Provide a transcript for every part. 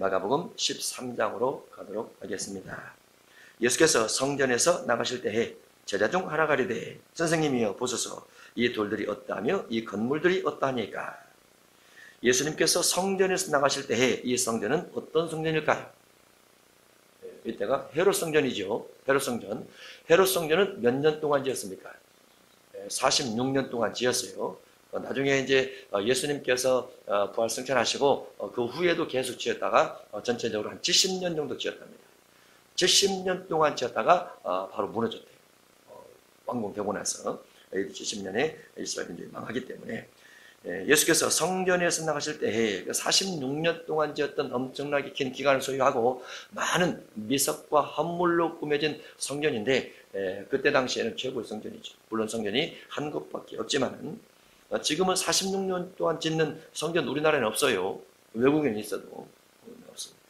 마가복음 13장으로 가도록 하겠습니다. 예수께서 성전에서 나가실 때에 제자 중 하나가 이르되 선생님이여 보소서 이 돌들이 어떠하며 이 건물들이 어떠하니까. 예수님께서 성전에서 나가실 때에 이 성전은 어떤 성전일까요? 이때가 헤롯 성전이죠. 헤롯 성전. 헤롯 성전은 몇 년 동안 지었습니까? 46년 동안 지었어요. 나중에 이제 예수님께서 부활 승천하시고 그 후에도 계속 지었다가 전체적으로 한 70년 정도 지었답니다. 70년 동안 지었다가 바로 무너졌대요. 왕궁되고 나서 70년에 이스라엘인들이 망하기 때문에 예수께서 성전에서 나가실 때에 46년 동안 지었던 엄청나게 긴 기간을 소유하고 많은 미석과 헌물로 꾸며진 성전인데 그때 당시에는 최고의 성전이죠. 물론 성전이 한 곳밖에 없지만 지금은 46년 동안 짓는 성전 우리나라에는 없어요. 외국에는 있어도 없습니다.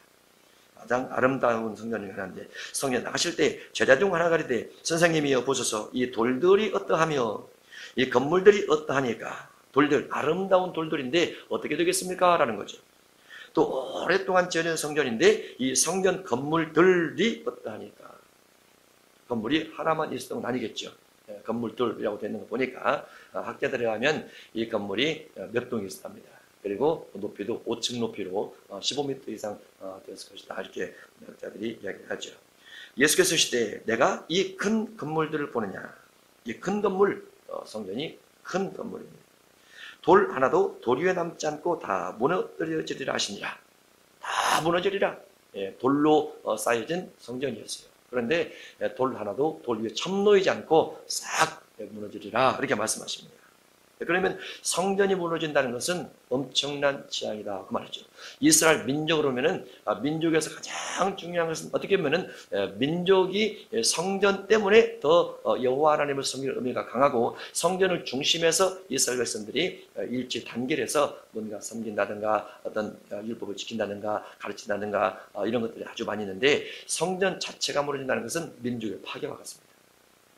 가장 아름다운 성전이 하나인데 성전 나가실 때 제자 중 하나가 이르되 선생님이여 보소서 이 돌들이 어떠하며 이 건물들이 어떠하니까. 돌들, 아름다운 돌들인데 어떻게 되겠습니까? 라는 거죠. 또 오랫동안 지어진 성전인데 이 성전 건물들이 어떠하니까. 건물이 하나만 있었던 건 아니겠죠. 건물들이라고 되는 거 보니까 학자들에 의하면 이 건물이 몇 동이 있었답니다. 그리고 높이도 5층 높이로 15m 이상 되었을 것이다. 이렇게 학자들이 이야기를 하죠. 예수께서 시대에 내가 이 큰 건물들을 보느냐. 이 큰 건물, 성전이 큰 건물입니다. 돌 하나도 돌 위에 남지 않고 다 무너뜨려지리라 하시니라. 다 무너지리라. 돌로 쌓여진 성전이었어요. 그런데 돌 하나도 돌 위에 첨놓이지 않고 싹 무너지리라. 이렇게 말씀하십니다. 그러면 성전이 무너진다는 것은 엄청난 재앙이다. 그 말이죠. 이스라엘 민족으로 보면은 민족에서 가장 중요한 것은 어떻게 보면은 민족이 성전 때문에 더 여호와 하나님을 섬기는 의미가 강하고 성전을 중심해서 이스라엘 백성들이 일치 단결해서 뭔가 섬긴다든가 어떤 율법을 지킨다든가 가르친다든가 이런 것들이 아주 많이 있는데 성전 자체가 무너진다는 것은 민족의 파괴와 같습니다.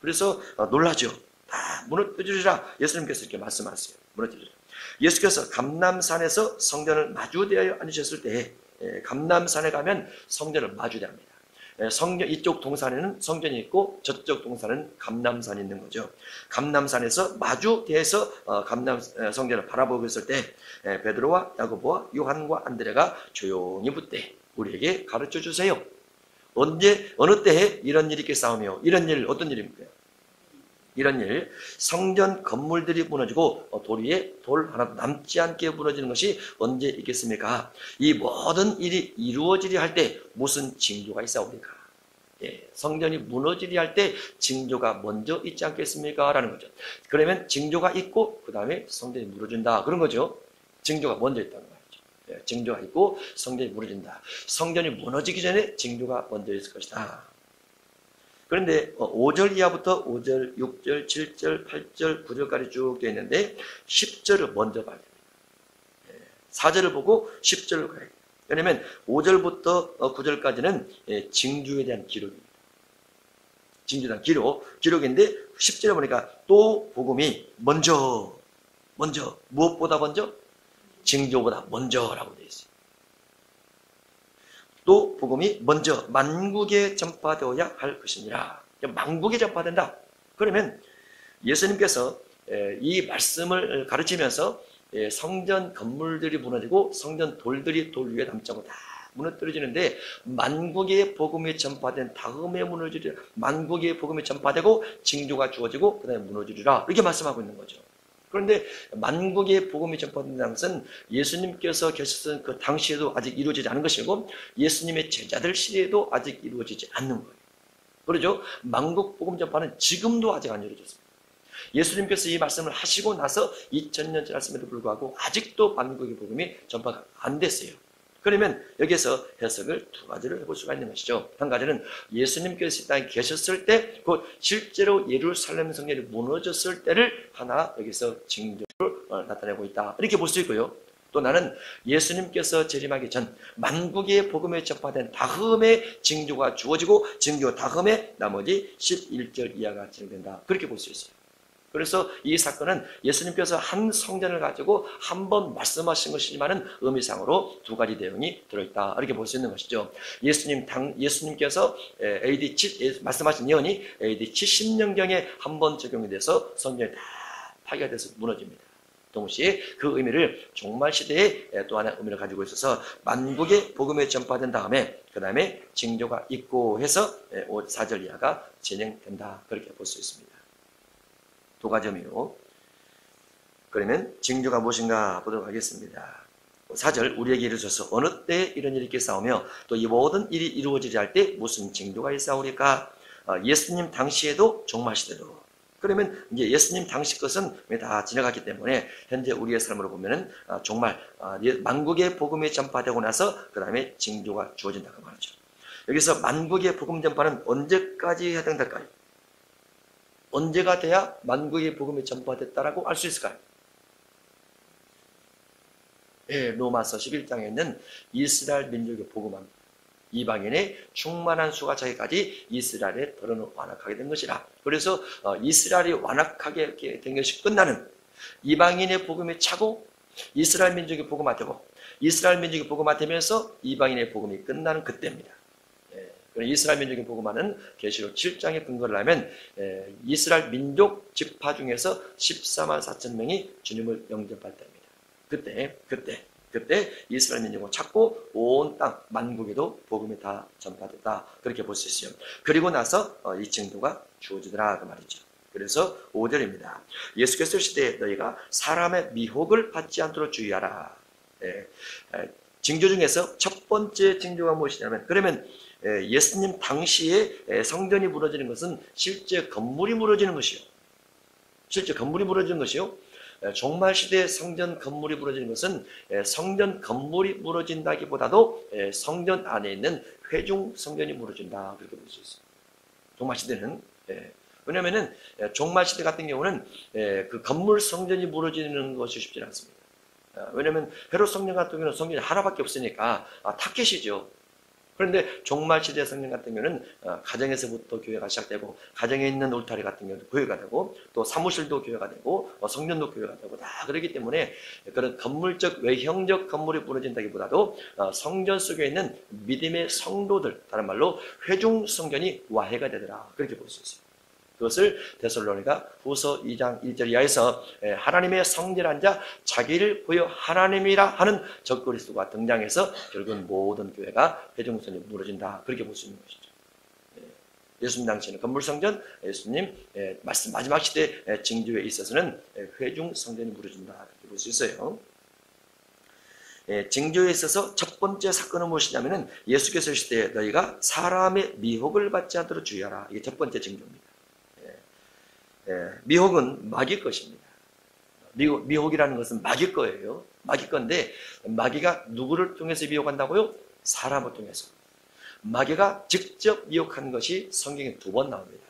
그래서 놀라죠. 다 무너뜨리리라. 예수님께서 이렇게 말씀하세요. 무너뜨리리라. 예수께서 감람산에서 성전을 마주대하여 앉으셨을 때 감람산에 가면 성전을 마주대합니다. 성전 이쪽 동산에는 성전이 있고 저쪽 동산에는 감람산이 있는 거죠. 감람산에서 마주대해서 성전을 바라보고 있을 때 베드로와 야고보와 요한과 안드레가 조용히 묻되 우리에게 가르쳐 주세요. 언제 어느 때에 이런 일이 있겠사오며 이런 일 어떤 일입니까? 이런 일, 성전 건물들이 무너지고 돌 위에 돌 하나 남지 않게 무너지는 것이 언제 있겠습니까? 이 모든 일이 이루어지려 할 때 무슨 징조가 있사옵니까? 성전이 무너지려 할 때 징조가 먼저 있지 않겠습니까? 라는 거죠. 그러면 징조가 있고 그 다음에 성전이 무너진다. 그런 거죠. 징조가 먼저 있다는 말이죠. 징조가 있고 성전이 무너진다. 성전이 무너지기 전에 징조가 먼저 있을 것이다. 그런데 5절 이하부터 5절, 6절, 7절, 8절, 9절까지 쭉 되어 있는데 10절을 먼저 봐야 됩니다. 4절을 보고 10절을 가야 됩니다. 왜냐하면 5절부터 9절까지는 징조에 대한 기록입니다. 징조에 대한 기록인데 10절에 보니까 또 복음이 먼저 무엇보다 먼저? 징조보다 먼저라고 되어 있어요. 또 복음이 먼저 만국에 전파되어야 할 것이니라. 만국에 전파된다. 그러면 예수님께서 이 말씀을 가르치면서 성전 건물들이 무너지고 성전 돌들이 돌 위에 남지 않고 다 무너뜨려지는데 만국에 복음이 전파된 다음에 무너지리라. 만국에 복음이 전파되고 징조가 주어지고 그 다음에 무너지리라. 이렇게 말씀하고 있는 거죠. 그런데 만국의 복음이 전파된다는 것은 예수님께서 계셨던 그 당시에도 아직 이루어지지 않은 것이고 예수님의 제자들 시대에도 아직 이루어지지 않는 거예요. 그렇죠? 만국 복음 전파는 지금도 아직 안 이루어졌습니다. 예수님께서 이 말씀을 하시고 나서 2000년 지났음에도 불구하고 아직도 만국의 복음이 전파가 안 됐어요. 그러면 여기서 해석을 두 가지를 해볼 수가 있는 것이죠. 한 가지는 예수님께서 이 땅에 계셨을 때, 곧 실제로 예루살렘 성전이 무너졌을 때를 하나 여기서 징조를 나타내고 있다. 이렇게 볼 수 있고요. 또 나는 예수님께서 재림하기 전 만국의 복음에 전파된 다음에 징조가 주어지고 징조 다음에 나머지 11절 이하가 진행된다. 그렇게 볼 수 있어요. 그래서 이 사건은 예수님께서 한 성전을 가지고 한 번 말씀하신 것이지만은 의미상으로 두 가지 내용이 들어있다. 이렇게 볼 수 있는 것이죠. 예수님께서 AD 7, 말씀하신 예언이 AD 70년경에 한 번 적용이 돼서 성전이 다 파괴가 돼서 무너집니다. 동시에 그 의미를 종말 시대에 또 하나의 의미를 가지고 있어서 만국의 복음에 전파된 다음에 그 다음에 징조가 있고 해서 4절 이하가 진행된다. 그렇게 볼 수 있습니다. 두 가지 의미로. 그러면 징조가 무엇인가 보도록 하겠습니다. 4절 우리에게 이르셔서 어느 때에 이런 일이 있겠사오며 또 이 모든 일이 이루어지리 할 때 무슨 징조가 있사오리까? 예수님 당시에도 종말 시대도. 그러면 이제 예수님 당시 것은 다 지나갔기 때문에 현재 우리의 삶으로 보면은 정말 만국의 복음이 전파되고 나서 그 다음에 징조가 주어진다고 말하죠. 여기서 만국의 복음 전파는 언제까지 해야 된다까요? 언제가 돼야 만국의 복음이 전파됐다라고 알 수 있을까요? 예, 로마서 11장에 있는 이스라엘 민족의 복음함. 이방인의 충만한 수가 자기까지 이스라엘의 더러는 완악하게 된 것이라. 그래서 이스라엘이 완악하게 된 것이 끝나는 이방인의 복음이 차고 이스라엘 민족의 복음화 되고 이스라엘 민족의 복음화 되면서 이방인의 복음이 끝나는 그때입니다. 이스라엘 민족의 복음화는 계시록 7장에 근거를 하면 이스라엘 민족 지파 중에서 14만 4천 명이 주님을 영접할 때입니다. 그때 이스라엘 민족을 찾고 온 땅 만국에도 복음이 다 전파됐다. 그렇게 볼 수 있어요. 그리고 나서 이 징조가 주어지더라 그 말이죠. 그래서 5절입니다. 예수께서 시대에 너희가 사람의 미혹을 받지 않도록 주의하라. 징조 중에서 첫 번째 징조가 무엇이냐면 그러면 예수님 당시에 성전이 무너지는 것은 실제 건물이 무너지는 것이요. 실제 건물이 무너지는 것이요. 종말 시대의 성전 건물이 무너지는 것은 성전 건물이 무너진다기보다도 성전 안에 있는 회중 성전이 무너진다. 그렇게 볼 수 있어요. 종말 시대는. 왜냐하면은 종말 시대 같은 경우는 그 건물 성전이 무너지는 것이 쉽지 않습니다. 왜냐하면 헤롯 성전 같은 경우는 성전이 하나밖에 없으니까 타켓이죠. 그런데 종말 시대 성전 같은 경우는 가정에서부터 교회가 시작되고 가정에 있는 울타리 같은 경우도 교회가 되고 또 사무실도 교회가 되고 성전도 교회가 되고 다 그렇기 때문에 그런 건물적 외형적 건물이 무너진다기보다도 성전 속에 있는 믿음의 성도들 다른 말로 회중 성전이 와해가 되더라 그렇게 볼 수 있어요. 그것을 데살로니가 후서 2장 1절 이하에서 하나님의 성전한 자 자기를 보여 하나님이라 하는 적그리스도가 등장해서 결국은 모든 교회가 회중성전이 무너진다 그렇게 볼 수 있는 것이죠. 예수님 당시에는 건물성전, 예수님 말씀 마지막 시대 징조에 있어서는 회중성전이 무너진다 그렇게 볼 수 있어요. 징조에 있어서 첫 번째 사건은 무엇이냐면은 예수께서 시대에 너희가 사람의 미혹을 받지 않도록 주의하라. 이게 첫 번째 징조입니다. 미혹은 마귀 것입니다. 미혹이라는 것은 마귀 거예요. 마귀 건데 마귀가 누구를 통해서 미혹한다고요? 사람을 통해서. 마귀가 직접 미혹한 것이 성경에 2번 나옵니다.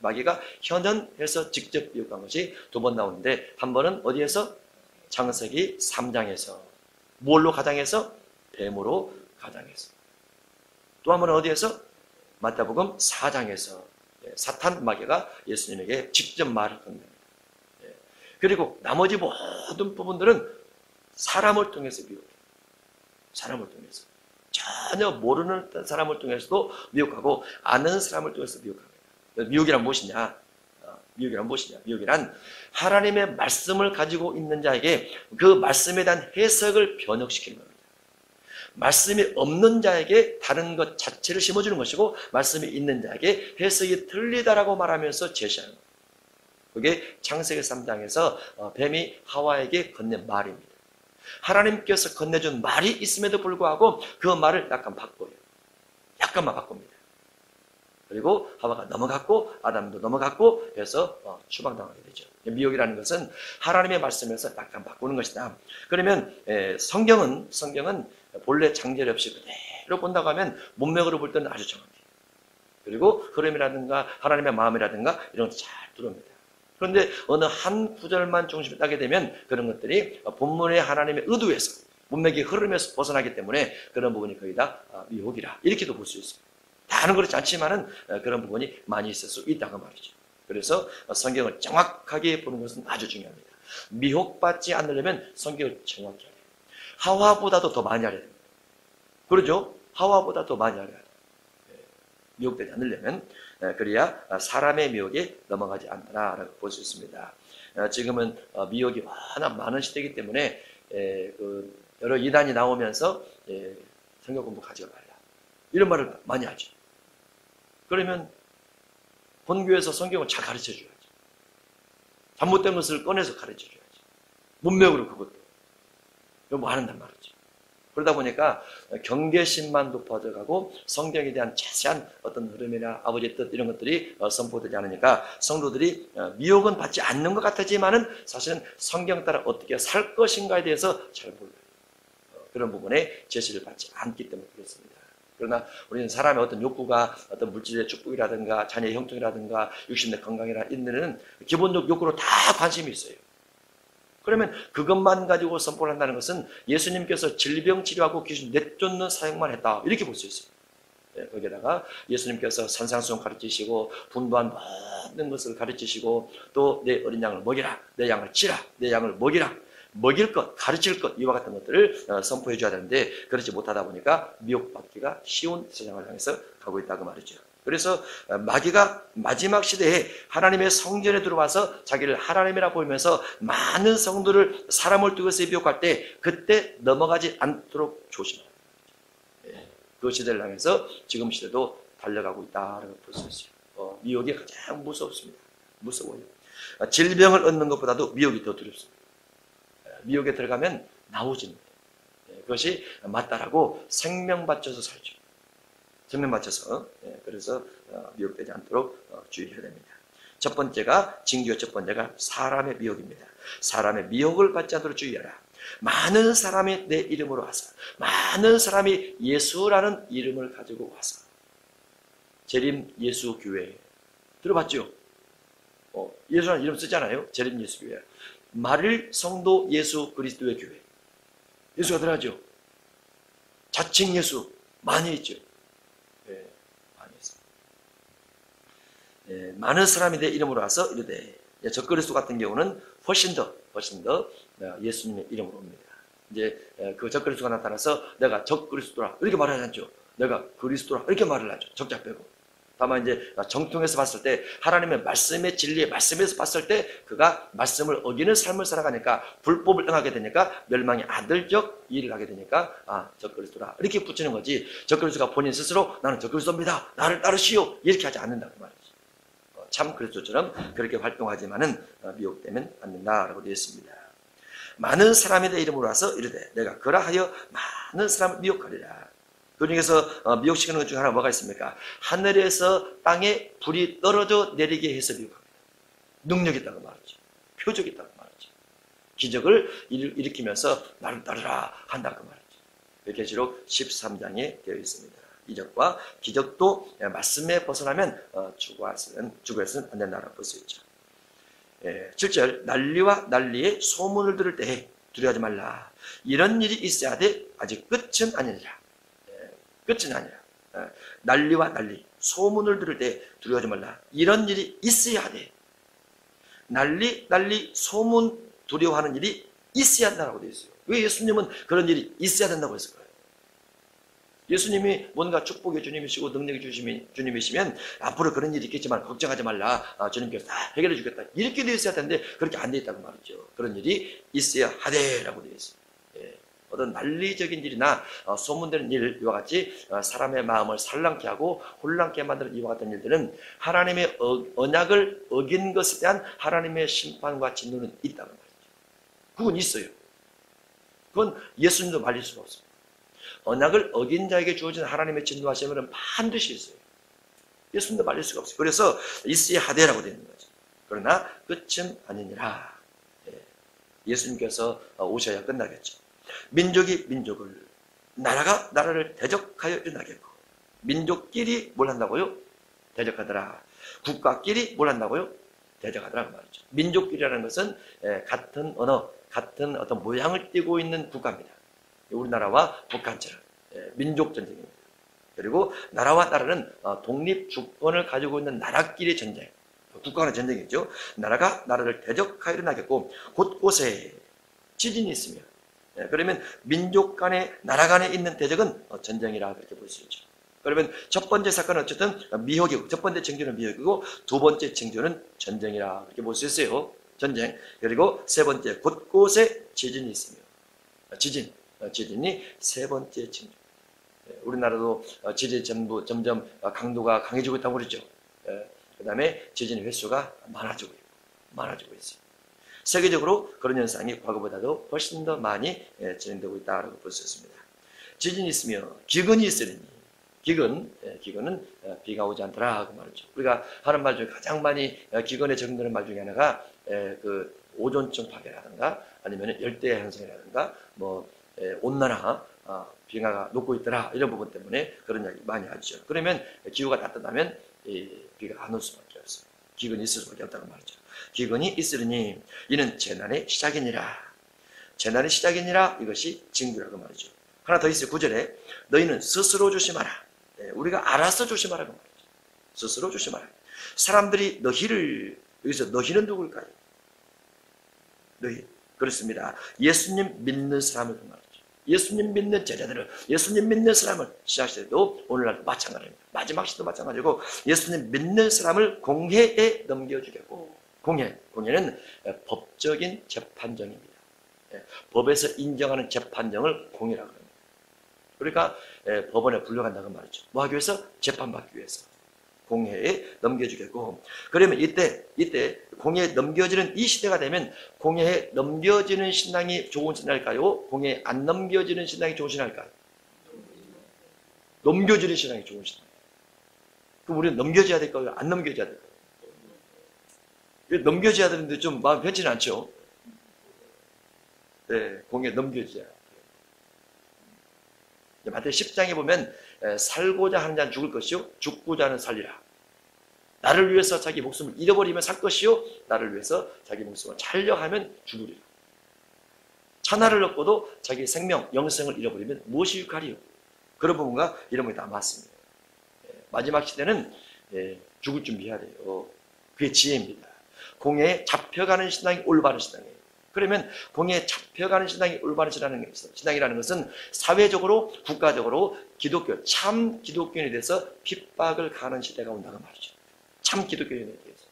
마귀가 현현해서 직접 미혹한 것이 2번 나오는데 한 번은 어디에서? 창세기 3장에서. 뭘로 가장해서? 뱀으로 가장해서. 또 한 번은 어디에서? 마태복음 4장에서. 사탄 마귀가 예수님에게 직접 말을 건넵니다. 그리고 나머지 모든 부분들은 사람을 통해서 미혹해요. 사람을 통해서. 전혀 모르는 사람을 통해서도 미혹하고 아는 사람을 통해서 미혹합니다. 미혹이란 무엇이냐? 미혹이란 하나님의 말씀을 가지고 있는 자에게 그 말씀에 대한 해석을 변혁시키는 겁니다. 말씀이 없는 자에게 다른 것 자체를 심어주는 것이고 말씀이 있는 자에게 해석이 틀리다라고 말하면서 제시하는 거예요. 그게 창세기 3장에서 뱀이 하와에게 건넨 말입니다. 하나님께서 건네준 말이 있음에도 불구하고 그 말을 약간 바꿔요. 약간만 바꿉니다. 그리고 하와가 넘어갔고 아담도 넘어갔고 해서 추방당하게 되죠. 미혹이라는 것은 하나님의 말씀에서 약간 바꾸는 것이다. 그러면 성경은 본래 창조리 없이 그대로 본다고 하면 문맥으로 볼 때는 아주 정확해요. 그리고 흐름이라든가 하나님의 마음이라든가 이런 것도 잘 들어옵니다. 그런데 어느 한 구절만 중심에 따게 되면 그런 것들이 본문의 하나님의 의도에서 문맥의 흐름에서 벗어나기 때문에 그런 부분이 거의 다 미혹이라 이렇게도 볼 수 있습니다. 다는 그렇지 않지만은 그런 부분이 많이 있을 수 있다고 말이죠. 그래서 성경을 정확하게 보는 것은 아주 중요합니다. 미혹받지 않으려면 성경을 정확히 알아야 돼요. 하와보다도 더 많이 알아야 됩니다. 그러죠? 하와보다 더 많이 알아야 돼요. 미혹되지 않으려면. 그래야 사람의 미혹에 넘어가지 않더라라고 볼 수 있습니다. 지금은 미혹이 워낙 많은 시대이기 때문에 여러 이단이 나오면서 성경 공부 가지가 말라, 이런 말을 많이 하죠. 그러면 본교에서 성경을 잘 가르쳐줘야지. 잘못된 것을 꺼내서 가르쳐줘야지. 문맥으로 그것도. 이거 뭐 하는단 말이지. 그러다 보니까 경계심만 높아져 가고 성경에 대한 자세한 어떤 흐름이나 아버지의 뜻 이런 것들이 선포되지 않으니까 성도들이 미혹은 받지 않는 것 같지만은 사실은 성경 따라 어떻게 살 것인가에 대해서 잘 몰라요. 그런 부분에 제시를 받지 않기 때문에 그렇습니다. 그러나 우리는 사람의 어떤 욕구가 어떤 물질의 축복이라든가 자녀의 형통이라든가 육신의 건강이나 이런 데는 기본적 욕구로 다 관심이 있어요. 그러면 그것만 가지고 선포를 한다는 것은 예수님께서 질병 치료하고 귀신 내쫓는 사역만 했다, 이렇게 볼 수 있어요. 거기에다가 예수님께서 산상수훈 가르치시고 분부한 모든 것을 가르치시고 또 내 어린 양을 먹이라, 내 양을 치라, 내 양을 먹이라, 먹일 것, 가르칠 것, 이와 같은 것들을 선포해 줘야 되는데 그렇지 못하다 보니까 미혹받기가 쉬운 세상을 향해서 가고 있다고 말이죠. 그래서 마귀가 마지막 시대에 하나님의 성전에 들어와서 자기를 하나님이라 보이면서 많은 성도를 사람을 두고서 미혹할 때 그때 넘어가지 않도록 조심하라. 그 시대를 향해서 지금 시대도 달려가고 있다라고 볼 수 있어요. 미혹이 가장 무섭습니다. 무서워요. 질병을 얻는 것보다도 미혹이 더 두렵습니다. 미혹에 들어가면 나오집니다. 그것이 맞다라고 생명 바쳐서 살죠. 생명 바쳐서. 그래서 미혹되지 않도록 주의해야 됩니다. 첫 번째가, 징조의 첫 번째가 사람의 미혹입니다. 사람의 미혹을 받지 않도록 주의하라. 많은 사람이 내 이름으로 와서, 많은 사람이 예수라는 이름을 가지고 와서, 재림 예수 교회 들어봤죠? 예수라는 이름 쓰잖아요. 재림 예수 교회. 말일 성도 예수 그리스도의 교회. 예수가 들어가죠. 자칭 예수 많이 있죠. 많이 있습니다. 많은 사람이 내 이름으로 와서 이르되, 적그리스도 같은 경우는 훨씬 더 예수님의 이름으로 옵니다. 이제 그 적그리스도가 나타나서 내가 적그리스도라 이렇게 말하지 않죠. 내가 그리스도라 이렇게 말을 하죠. 적자 빼고. 다만 이제 정통에서 봤을 때 하나님의 말씀의 진리의 말씀에서 봤을 때 그가 말씀을 어기는 삶을 살아가니까 불법을 행하게 되니까 멸망의 아들적 일을 하게 되니까 적그리스도라 이렇게 붙이는 거지, 적그리스도가 본인 스스로 나는 적그리스도입니다, 나를 따르시오 이렇게 하지 않는다고 말이죠. 참 그리스도처럼 그렇게 활동하지만은 미혹되면 안 된다라고 되어 있습니다. 많은 사람에 대해 이름으로 와서 이르되 내가 그라하여 많은 사람을 미혹하리라. 그 중에서 미혹시키는 것 중에 하나 뭐가 있습니까? 하늘에서 땅에 불이 떨어져 내리게 해서 미혹합니다. 능력이 있다고 말하죠. 표적이 있다고 말하죠. 기적을 일으키면서 나를 따르라 한다고 말하죠. 계시록 13장에 되어 있습니다. 이적과 기적도 말씀에 벗어나면 죽어서는 안 된다고 볼 수 있죠. 7절 난리와 난리의 소문을 들을 때에 두려워하지 말라. 이런 일이 있어야 돼. 아직 끝은 아니니라. 끝은 아니라. 난리와 난리, 소문을 들을 때 두려워하지 말라. 이런 일이 있어야 돼. 난리, 소문, 두려워하는 일이 있어야 한다고 되어 있어요. 왜 예수님은 그런 일이 있어야 된다고 했을까요? 예수님이 뭔가 축복의 주님이시고 능력의 주님이시면 앞으로 그런 일이 있겠지만 걱정하지 말라. 주님께서 다 해결해 주겠다. 이렇게 되어 있어야 되는데 그렇게 안 되어 있다고 말이죠. 그런 일이 있어야 하되라고 되어 있어요. 어떤 난리적인 일이나 소문되는 일, 이와 같이 사람의 마음을 살랑케 하고 혼란케 만드는 이와 같은 일들은 하나님의 언약을 어긴 것에 대한 하나님의 심판과 진노는 있다는 말이죠. 그건 있어요. 그건 예수님도 말릴 수가 없습니다. 언약을 어긴 자에게 주어진 하나님의 진노하심은 반드시 있어요. 예수님도 말릴 수가 없어요. 그래서 있어야 하되라고 되어 있는 거죠. 그러나 끝은 아니니라. 예수님께서 오셔야 끝나겠죠. 민족이 민족을, 나라가 나라를 대적하여 일어나겠고, 민족끼리 뭘 한다고요? 대적하더라. 국가끼리 뭘 한다고요? 대적하더라 그 말이죠. 민족끼리라는 것은 같은 언어, 같은 어떤 모양을 띠고 있는 국가입니다. 우리나라와 북한처럼 민족 전쟁입니다. 그리고 나라와 나라는 독립 주권을 가지고 있는 나라끼리 전쟁, 국가 간의 전쟁이죠. 나라가 나라를 대적하여 일어나겠고 곳곳에 지진이 있으며, 그러면 민족 간에 나라 간에 있는 대적은 전쟁이라 그렇게 볼 수 있죠. 그러면 첫 번째 사건은 어쨌든 미혹이고, 첫 번째 징조는 미혹이고, 두 번째 징조는 전쟁이라 그렇게 볼 수 있어요. 전쟁. 그리고 세 번째, 곳곳에 지진이 있으며, 지진이 세 번째 징조. 우리나라도 지진이 점점 강도가 강해지고 있다고 그러죠. 그 다음에 지진의 횟수가 많아지고 있어요. 세계적으로 그런 현상이 과거보다도 훨씬 더 많이 진행되고 있다고 볼 수 있습니다. 지진이 있으며 기근이 있으니, 기근은 비가 오지 않더라 그 말이죠. 우리가 하는 말 중에 가장 많이 기근에 적용되는 말 중에 하나가 그 오존층 파괴라든가 아니면 열대 현상이라든가 뭐 온난화, 비가 녹고 있더라 이런 부분 때문에 그런 이야기 많이 하죠. 그러면 기후가 따뜻하면 비가 안 올 수밖에 없어요. 기근이 있을 수밖에 없다는 말이죠. 기근이 있으니 이는 재난의 시작이니라. 재난의 시작이니라, 이것이 징조라고 말이죠. 하나 더 있어요. 9절에 너희는 스스로 조심하라. 우리가 알아서 조심하라고 말이죠. 스스로 조심하라. 사람들이 너희를, 여기서 너희는 누굴까요? 너희. 그렇습니다. 예수님 믿는 사람을 말이죠. 예수님 믿는 제자들을, 예수님 믿는 사람을, 시작시대도 오늘날 마찬가지입니다. 마지막 시대도 마찬가지고, 예수님 믿는 사람을 공회에 넘겨주겠고, 공회는 법적인 재판정입니다. 법에서 인정하는 재판정을 공회라고 합니다. 그러니까 법원에 불려간다고 말이죠. 뭐 하기 위해서? 재판받기 위해서. 공회에 넘겨주겠고, 그러면 이때 공회에 넘겨지는 이 시대가 되면 공회에 넘겨지는 신앙이 좋은 신앙일까요? 공회에 안 넘겨지는 신앙이 좋은 신앙일까요? 넘겨지는 신앙이 좋은 신앙. 그럼 우리는 넘겨져야 될까요? 안 넘겨져야 될까요? 넘겨져야 되는데 좀 마음 편치는 않죠? 네, 공회에 넘겨져야 돼요. 마태복음 10장에 보면 살고자 하는 자는 죽을 것이요 죽고자 하는 살리라. 나를 위해서 자기 목숨을 잃어버리면 살 것이요 나를 위해서 자기 목숨을 살려하면 죽으리라. 천하를 얻고도 자기 생명, 영생을 잃어버리면 무엇이 유익하리요? 그런 부분과 이런 부분이 다 맞습니다. 마지막 시대는 죽을 준비해야 돼요. 그게 지혜입니다. 공회에 잡혀가는 신앙이 올바른 신앙이에요. 그러면 공회에 잡혀가는 신앙이 올바른 신앙이라는 것은 사회적으로, 국가적으로 기독교, 참 기독교인에 대해서 핍박을 가하는 시대가 온다고 말이죠. 참 기독교인에 대해서.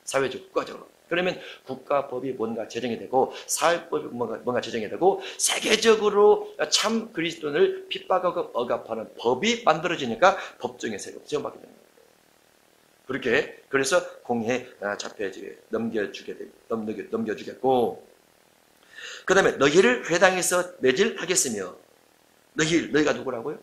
사회적, 국가적으로. 그러면 국가법이 뭔가 제정이 되고, 사회법이 뭔가 제정이 되고, 세계적으로 참 그리스도인을 핍박하고 억압하는 법이 만들어지니까 법정의 세력을 지원받게 됩니다. 그렇게, 그래서 공회에 잡혀야지, 넘겨주겠고, 그 다음에 너희를 회당에서 매질하겠으며, 너희가 누구라고요?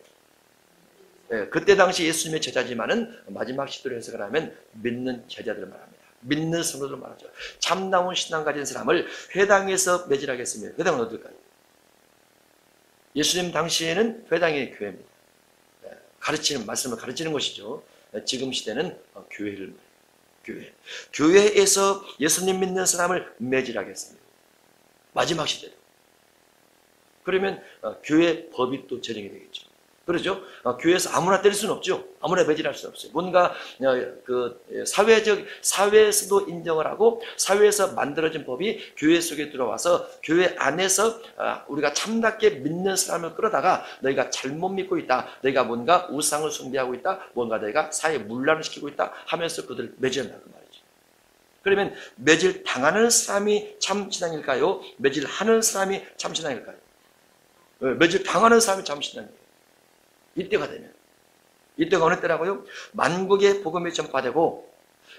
그때 당시 예수님의 제자지만은 마지막 시대로 해석을 하면 믿는 제자들을 말합니다. 믿는 성도들을 말하죠. 참나온 신앙 가진 사람을 회당에서 매질하겠으며, 회당은 어딜까요? 예수님 당시에는 회당이 교회입니다. 말씀을 가르치는 것이죠. 지금 시대는 교회를 말해요. 교회에서 예수님 믿는 사람을 매질하겠습니다. 마지막 시대도. 그러면 교회 법이 또 제정이 되겠죠. 그렇죠? 교회에서 아무나 때릴 수는 없죠. 아무나 매질할 수는 없어요. 뭔가 사회에서도 인정을 하고 사회에서 만들어진 법이 교회 속에 들어와서 교회 안에서 우리가 참답게 믿는 사람을 끌어다가 너희가 잘못 믿고 있다. 너희가 뭔가 우상을 숭배하고 있다. 뭔가 너희가 사회에 문란을 시키고 있다 하면서 그들을 매질한다고 말이죠. 그러면 매질 당하는 사람이 참 신앙일까요? 매질하는 사람이 참 신앙일까요? 매질 당하는 사람이 참 신앙이에요. 이때가 되면. 이때가 어느 때라고요? 만국의 복음이 전파되고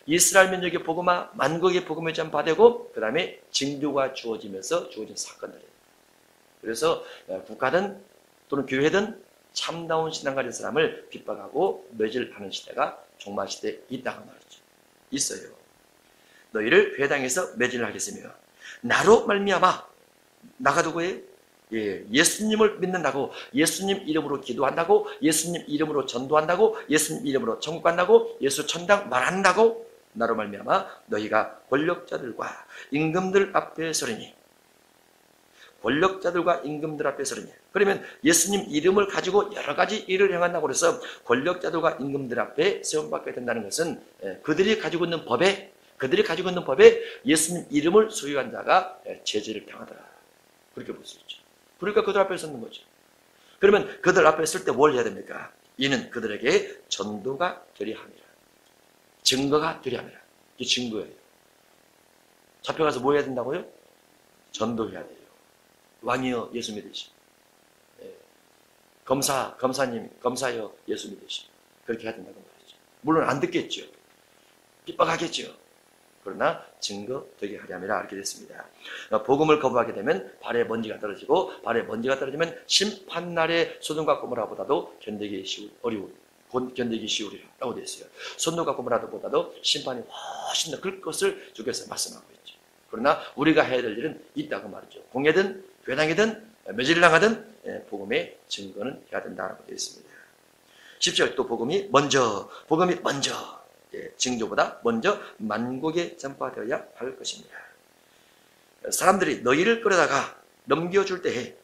이스라엘 민족의 복음화 만국의 복음이 전파되고 그 다음에 징조가 주어지면서 주어진 사건들이에요. 그래서 국가든 또는 교회든 참다운 신앙 가진 사람을 핍박하고 매질하는 시대가 종말 시대에 있다고 말이죠. 있어요. 너희를 회당에서 매질을 하겠으며 나로 말미암아 나가 누구예요? 예수님을 믿는다고, 예수님 이름으로 기도한다고, 예수님 이름으로 전도한다고, 예수님 이름으로 천국 간다고, 예수 천당 말한다고 나로 말미암아 너희가 권력자들과 임금들 앞에 서리니. 권력자들과 임금들 앞에 서리니. 그러면 예수님 이름을 가지고 여러 가지 일을 행한다고 해서 권력자들과 임금들 앞에 세움받게 된다는 것은 그들이 가지고 있는 법에 그들이 가지고 있는 법에 예수님 이름을 소유한 자가 제재를 당하더라. 그렇게 볼 수 있죠. 그러니까 그들 앞에 섰는 거죠. 그러면 그들 앞에 설 때 뭘 해야 됩니까? 이는 그들에게 전도가 되려 함이라. 증거가 되려 함이라. 이게 증거예요. 잡혀가서 뭐 해야 된다고요? 전도해야 돼요. 왕이여 예수 믿으시오. 검사님, 검사여 예수 믿으시오. 그렇게 해야 된다고 말이죠. 물론 안 듣겠죠. 핍박하겠죠. 그러나 증거 되게 하려함이라 이렇게 됐습니다. 복음을 거부하게 되면 발에 먼지가 떨어지고 발에 먼지가 떨어지면 심판날의 소돔과 고모라보다도 견디기 쉬우리라고 되어 있어요. 소돔과 고모라보다도 심판이 훨씬 더 클 것을 주께서 말씀하고 있죠. 그러나 우리가 해야 될 일은 있다고 말이죠. 공회든 회당이든 매질을 당하든 복음의 증거는 해야 된다고 되어 있습니다. 10절 또 복음이 먼저 징조보다 먼저 만국에 전파되어야 할 것입니다. 사람들이 너희를 끌어다가 넘겨줄 때에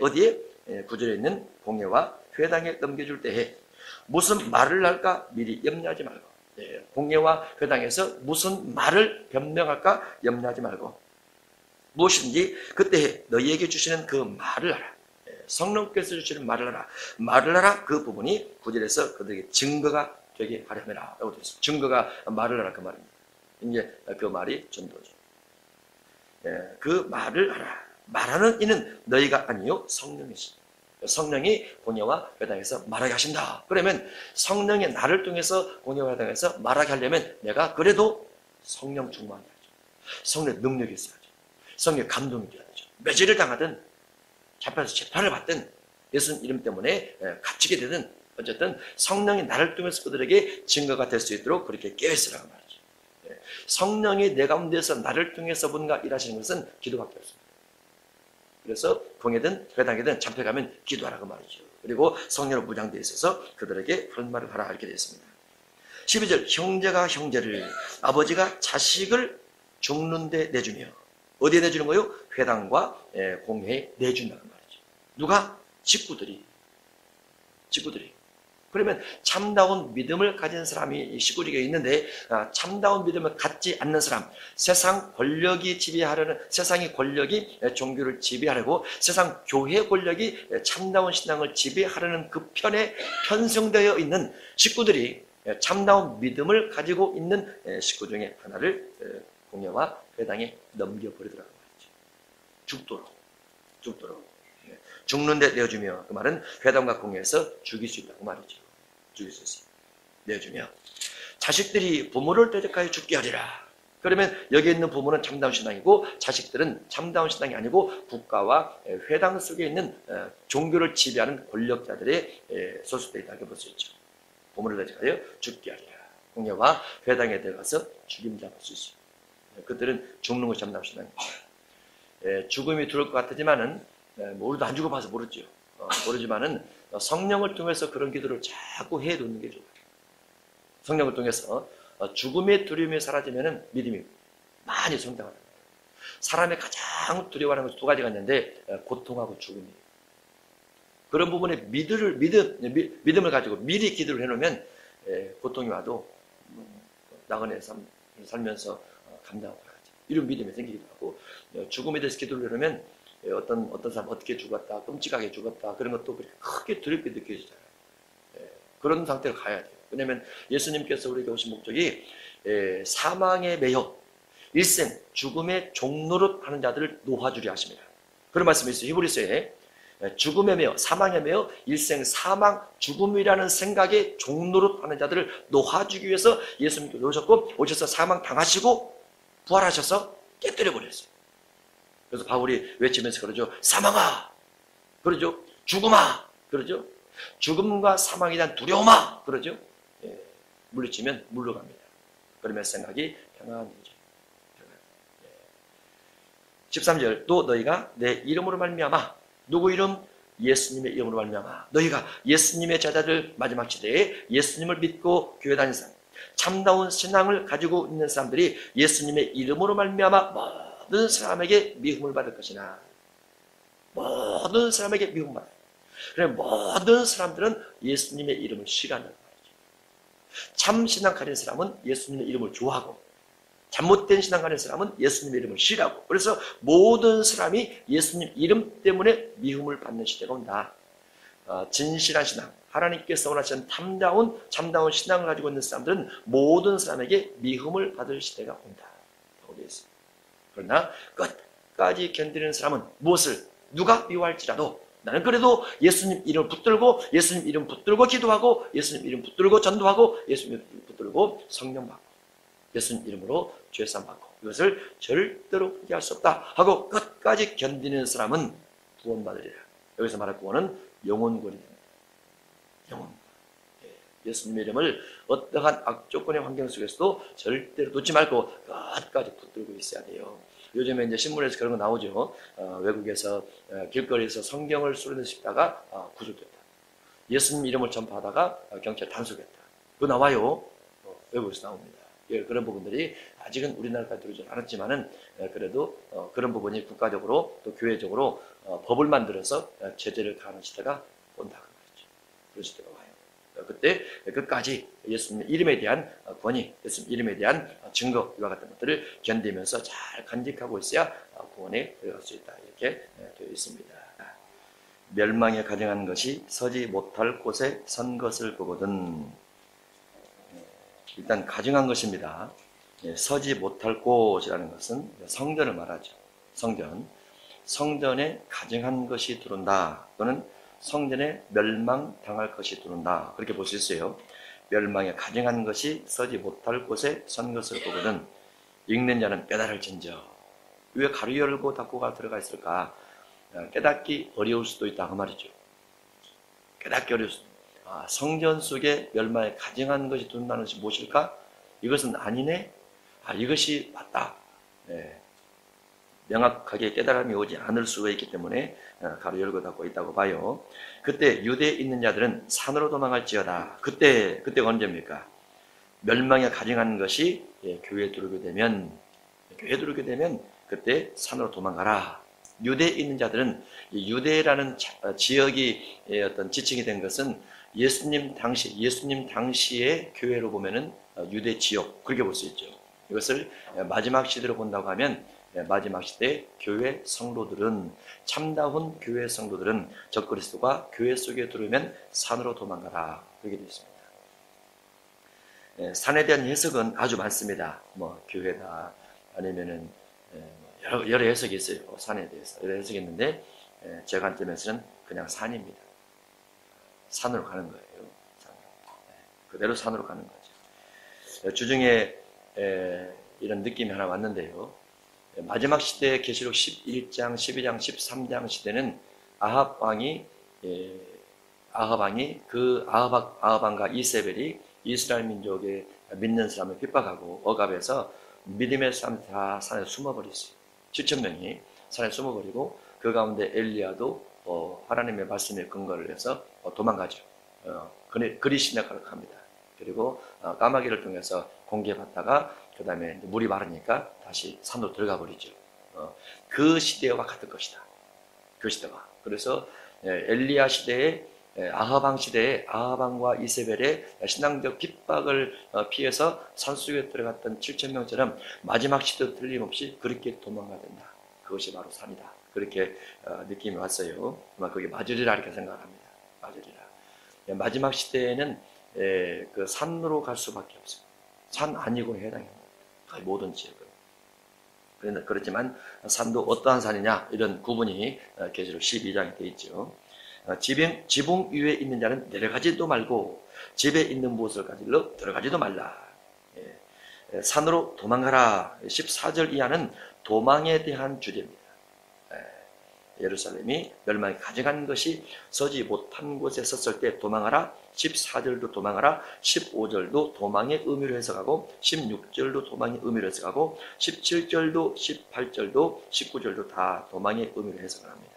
어디에? 9절에 있는 공회와 회당에 넘겨줄 때에 무슨 말을 할까 미리 염려하지 말고, 공회와 회당에서 무슨 말을 변명할까 염려하지 말고 무엇인지 그때 너희에게 주시는 그 말을 하라. 성령께서 주시는 말을 하라. 그 부분이 9절에서 그들에게 증거가 되게 하려면라 라고 되어 있습니다. 증거가 말을 하라 그 말입니다. 이제 그 말이 전도죠. 그 말을 하라. 말하는 이는 너희가 아니요 성령이시. 성령이 공회와 회당에서 말하게 하신다. 그러면 성령이 나를 통해서 공회와 회당에서 말하게 하려면 내가 그래도 성령 충만해야죠. 성령의 능력이 있어야죠. 성령의 감동이 되어야 되죠. 매질을 당하든 잡혀서 재판을 받든 예수님 이름 때문에 갇히게 되든 어쨌든 성령이 나를 통해서 그들에게 증거가 될 수 있도록 그렇게 깨어있으라고 말이죠. 성령이 내 가운데서 나를 통해서 뭔가 일하시는 것은 기도밖에 없습니다. 그래서 공회든 회당이든 잡혀가면 기도하라고 말이죠. 그리고 성령으로 무장되어 있어서 그들에게 할 말을 하라 이렇게 되어 있습니다. 12절 형제가 형제를 아버지가 자식을 죽는 데 내주며 어디에 내주는 거요? 회당과 공회에 내준다는 말이죠. 누가? 식구들이. 그러면 참다운 믿음을 가진 사람이 식구들에게 있는데 참다운 믿음을 갖지 않는 사람, 세상이 권력이 종교를 지배하려고 세상 교회 권력이 참다운 신앙을 지배하려는 그 편에 편성되어 있는 식구들이 참다운 믿음을 가지고 있는 식구 중에 하나를 공회와 회당에 넘겨버리더라고 말이죠. 죽도록. 죽는데 내어주며 그 말은 회당과 공회에서 죽일 수 있다고 말이죠. 죽일 수 있어요. 내어주며 자식들이 부모를 때까지 죽게 하리라. 그러면 여기 있는 부모는 참다운 신앙이고 자식들은 참다운 신앙이 아니고 국가와 회당 속에 있는 종교를 지배하는 권력자들의 소속되어 있다고 볼 수 있죠. 부모를 때까지 죽게 하리라. 공회와 회당에 들어가서 죽임 잡을 수 있어요. 그들은 죽는 것이 참다운 신앙이죠. 죽음이 두려울 것 같지만은 우리도 안 죽어봐서 모르지만은 성령을 통해서 그런 기도를 자꾸 해놓는 게 좋아요. 성령을 통해서 죽음의 두려움이 사라지면은 믿음이 많이 성장합니다. 사람이 가장 두려워하는 것이 두 가지가 있는데 고통하고 죽음이에요. 그런 부분에 믿음을 가지고 미리 기도를 해놓으면 고통이 와도 나그네 살면서 감당하고 가야죠. 이런 믿음이 생기기도 하고 죽음에 대해서 기도를 해놓으면 어떤 사람 어떻게 죽었다, 끔찍하게 죽었다 그런 것도 그렇게 크게 두렵게 느껴지잖아요. 그런 상태로 가야 돼요. 왜냐하면 예수님께서 우리에게 오신 목적이 사망에 매여 일생 죽음의 종노릇 하는 자들을 놓아주려 하십니다. 그런 말씀이 있어요. 히브리서에 죽음에 매여 사망에 매여 일생 사망 죽음이라는 생각에 종노릇 하는 자들을 놓아주기 위해서 예수님께서 오셨고 오셔서 사망 당하시고 부활하셔서 깨뜨려 버렸어요. 그래서 바울이 외치면서 그러죠. 사망아! 그러죠. 죽음아! 그러죠. 죽음과 사망에 대한 두려움아! 그러죠. 물리치면 물러갑니다. 그러면 생각이 평안해져. 13절 또 너희가 내 이름으로 말미암아 누구 이름? 예수님의 이름으로 말미암아 너희가 예수님의 제자들 마지막 시대에 예수님을 믿고 교회 다니는 사람 참다운 신앙을 가지고 있는 사람들이 예수님의 이름으로 말미암아 모든 사람에게 미움을 받을 것이나 모든 사람에게 미움을 받아요. 그래 모든 사람들은 예수님의 이름을 싫어한다는 말이죠. 참 신앙 가진 사람은 예수님의 이름을 좋아하고 잘못된 신앙 가진 사람은 예수님의 이름을 싫어하고 그래서 모든 사람이 예수님 이름 때문에 미움을 받는 시대가 온다. 진실한 신앙, 하나님께서 원하시는 참다운 신앙을 가지고 있는 사람들은 모든 사람에게 미움을 받을 시대가 온다. 그러나 끝까지 견디는 사람은 무엇을 누가 미워할지라도 나는 그래도 예수님 이름 붙들고 예수님 이름 붙들고 기도하고 예수님 이름 붙들고 전도하고 예수님 이름 붙들고 성령 받고 예수님 이름으로 죄사함 받고 이것을 절대로 포기할 수 없다 하고 끝까지 견디는 사람은 구원받으리라. 여기서 말할 구원은 영혼구원입니다. 영혼. 예수님의 이름을 어떠한 악조건의 환경 속에서도 절대로 놓지 말고 끝까지 붙들고 있어야 돼요. 요즘에 이제 신문에서 그런 거 나오죠. 외국에서 길거리에서 성경을 수련해 싶다가 구속됐다. 예수님 이름을 전파하다가 경찰 단속했다. 그거 나와요. 외국에서 나옵니다. 예, 그런 부분들이 아직은 우리나라까지 들어오지 않았지만은 그래도 그런 부분이 국가적으로 또 교회적으로 법을 만들어서 제재를 가하는 시대가 온다 그 말이죠. 그런 시대가 와요. 그때 끝까지 예수님 이름에 대한 권위, 예수님 이름에 대한 증거 이와 같은 것들을 견디면서 잘 간직하고 있어야 구원에 들어갈 수 있다. 이렇게 되어 있습니다. 멸망에 가증한 것이 서지 못할 곳에 선 것을 보거든. 일단 가증한 것입니다. 서지 못할 곳이라는 것은 성전을 말하죠. 성전에 가증한 것이 들어온다. 또는 성전에 멸망당할 것이 들어온다. 그렇게 볼 수 있어요. 멸망에 가증한 것이 서지 못할 곳에 선 것을 보거든. 읽는 자는 깨달을진저. 왜 가로 열고 닫고가 들어가 있을까? 깨닫기 어려울 수도 있다 그 말이죠. 깨닫기 어려울 수도. 성전 속에 멸망에 가증한 것이 들어온다는 것이 무엇일까? 이것은 아니네. 이것이 맞다. 네. 명확하게 깨달음이 오지 않을 수가 있기 때문에 가로 열고 닫고 있다고 봐요. 그때 유대에 있는 자들은 산으로 도망할지어다. 그때가 언제입니까? 멸망에 가증한 것이 교회에 들어오게 되면 그때 산으로 도망가라. 유대에 있는 자들은 유대라는 지역이 어떤 지칭이 된 것은 예수님 당시의 교회로 보면은 유대 지역 그렇게 볼 수 있죠. 이것을 마지막 시대로 본다고 하면 마지막 시대 교회 성도들은 참다운 교회 성도들은 적그리스도가 교회 속에 들어오면 산으로 도망가라 그렇게 되어 있습니다. 산에 대한 해석은 아주 많습니다. 교회다 아니면은 여러 해석이 있어요. 산에 대해서 여러 해석이 있는데 제 관점에서는 그냥 산입니다. 산으로 가는 거예요. 그대로 산으로 가는 거죠. 주중에 이런 느낌이 하나 왔는데요. 마지막 시대 계시록 11장, 12장, 13장 시대는 아합 왕이 그 아합왕과 이세벨이 이스라엘 민족의 믿는 사람을 핍박하고 억압해서 믿음의 사람 다 산에 숨어버렸어요. 7,000명이 산에 숨어버리고 그 가운데 엘리야도 하나님의 말씀에 근거를 해서 도망가죠. 그리 시내가로 갑니다. 그리고 까마귀를 통해서 공개받다가 그 다음에 물이 마르니까 다시 산으로 들어가 버리죠. 그 시대와 같을 것이다. 그 시대와. 그래서 엘리야 시대에 아합왕 시대에 아합왕과 이세벨의 신앙적 핍박을 피해서 산속에 들어갔던 7,000명처럼 마지막 시대도 틀림없이 그렇게 도망가야 된다. 그것이 바로 산이다. 그렇게 느낌이 왔어요. 아마 그게 맞으리라 이렇게 생각합니다. 맞으리라. 마지막 시대에는 그 산으로 갈 수밖에 없어요. 산 아니고는 해당이 없습니다. 모든 지역은. 그렇지만 산도 어떠한 산이냐 이런 구분이 계시록 12장에 되어 있죠. 지붕 위에 있는 자는 내려가지도 말고 집에 있는 무엇을 가지러 들어가지도 말라. 산으로 도망가라. 14절 이하는 도망에 대한 주제입니다. 예루살렘이 멸망에 가증한 것이 서지 못한 곳에 섰을 때 도망하라. 14절도 도망하라. 15절도 도망의 의미로 해석하고 16절도 도망의 의미로 해석하고 17절도 18절도 19절도 다 도망의 의미로 해석을 합니다.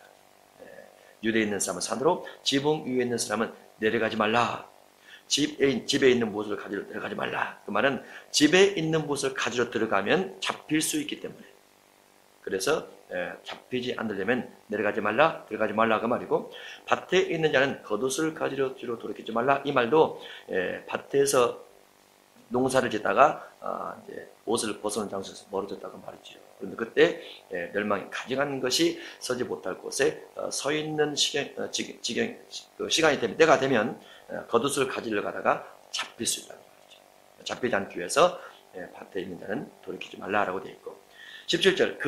유대에 있는 사람은 산으로 지붕 위에 있는 사람은 내려가지 말라. 집에 있는 무엇을 가지러 들어가지 말라. 그 말은 집에 있는 무엇을 가지러 들어가면 잡힐 수 있기 때문에 그래서 잡히지 않으려면 내려가지 말라, 들어가지 말라 그 말이고 밭에 있는 자는 겉옷을 가지러 뒤로 돌이키지 말라 이 말도 밭에서 농사를 짓다가 이제 옷을 벗어놓은 장소에서 멀어졌다고 말이죠. 그런데 그때 멸망이 가증한 것이 서지 못할 곳에 서 있는 시간이 되면, 때가 되면 겉옷을 가지러 가다가 잡힐 수 있다는 말이죠. 잡히지 않기 위해서 밭에 있는 자는 돌이키지 말라라고 되어 있고, 17절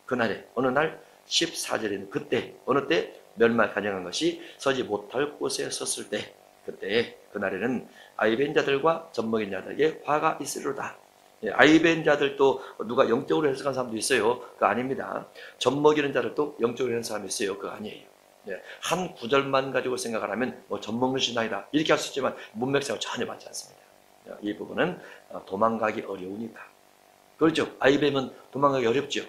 그날에 어느 날 14절에는 그때 어느 때 멸망 가증한 것이 서지 못할 곳에 섰을 때, 그때 그날에는 아이벤 자들과 젖먹인 자들에게 화가 있으리로다. 아이벤 자들도 누가 영적으로 해석한 사람도 있어요. 그거 아닙니다. 젖먹이는 자들도 영적으로 해석한 사람이 있어요. 그거 아니에요. 한 구절만 가지고 생각을 하면 뭐 젖먹는 신앙이다 이렇게 할 수 있지만 문맥상으로 전혀 맞지 않습니다. 이 부분은 도망가기 어려우니까. 그렇죠. 아이벤은 도망가기 어렵죠.